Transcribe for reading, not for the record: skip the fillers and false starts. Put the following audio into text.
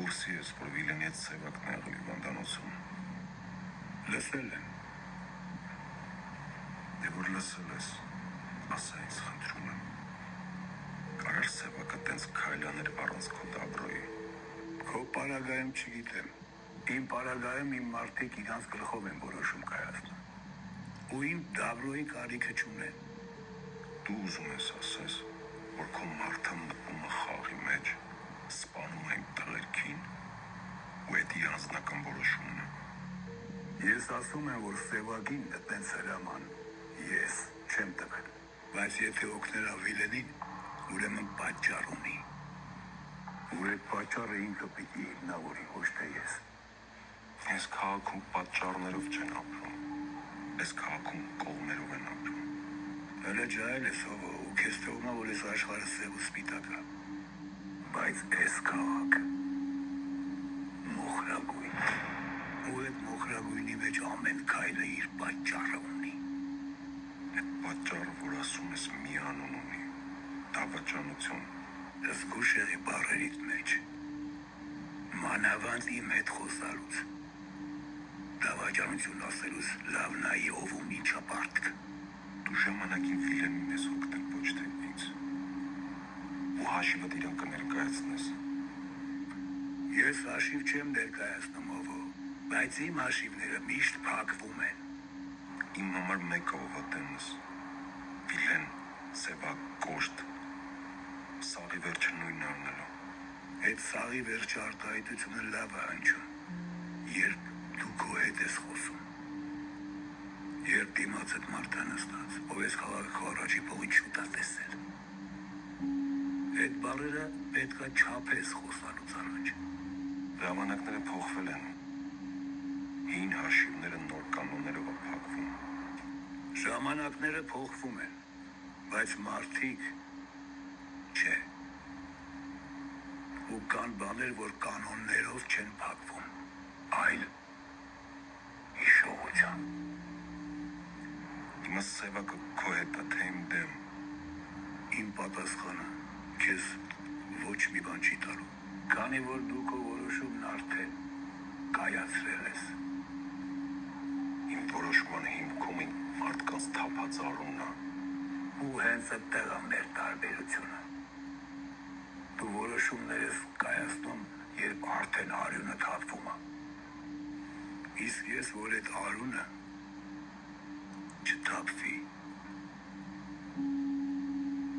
Կուրսի ես, որ Վիլենի հետ սևակն է եղել հիվանդանոցում։ Լսել եմ։ Դե որ լսել ես, ասա ինձ խնդրում եմ։ Կարար սևակը տենց քայլաներ առանց քո դաբրոյի։ Քո պարագայում չգիտեմ։ Իմ պարագայում իմ մարդիկ իրանց գլխով են որոշում կայացնում։ Ու իմ դաբրոյի կարիքը չունեն։ Դու ուզում ես ասես, որ քո մարդը մտնում է խաղի մեջ, սպանում է իմ տղերքին ու էդի անձնական որոշումն է։ Ես ասում եմ, որ սևակին տենց հրաման ես չեմ տվել, բայց եթե օգներ Վիլենին, ուրեմն պատճառ ունի։ Ու այդ պատճառը ինքը պիտի հիմնավորի, ոչ թե ես։ Ես քաղաքում պատճառներով չեն ապրում, ես քաղաքում կողմերով են ապրում։ Հələ ջահել ես ով ու քեզ թվում է, որ ես աշխարհը սև ու սպիտակ է։ Բայց այս քաղաքը մոխրագույն։ Ու այդ մոխրագույնի մեջ ամեն քայլը իր պատճառը ունի։ Այդ պատճառը, որ ասում ես մի անուն ունի, դավաճանություն։ Զգուշեղի բառերիդ մեջ։ Մանավանդ իմ հետ խոսալուց։ Դավաճանություն ասելուց լավ նայի ով ու ինչ ապարտք։ Դու ժամանակին Վիլենին ես օգնել, ոչ թե ինձ։ Ու հաշիվդ իրան կներկայացնես։ Ես հաշիվ չեմ ներկայացնում ովո, բայց իմ հաշիվները միշտ փակվում են։ Իմ համար մեկը ովատենս։ Վիլեն, սևակ, կոշտ։ Սաղի վերջը նույնն առնելու։ Այդ սաղի վերջը արտահայտությունը լավ է հնչում, երբ դու քո հետ ես խոսում։ Երբ դիմաց այդ մարդը նստած, ով ես քաղաքը քո առաջի փողին շուտ է տեսել։ Այդ բառերը պետք է չափես խոսալուց առաջ։ Ժամանակները փոխվել են։ Հին հաշիվները նոր կանոններով է փակվում։ Ժամանակները փոխվում են, բայց մարդիկ չէ։ Ու կան բաներ, որ կանոններով չեն փակվում, այլ հիշողությամբ։ Իմը սևակը քո հետ է, թե իմ դեմ։ Իմ պատասխանը քեզ ոչ մի բան չի տալու, քանի որ դու քո որոշումն արդեն կայացրել ես։ Իմ որոշման հիմքում իմ մարդկանց թափած առումն է։ Ու հենց այդտեղ է մեր տարբերությունը։ Դու որոշումներ ես կայացնում, երբ արդեն արյունը թափվում է։ Իսկ ես, որ այդ արյունը չթափվի,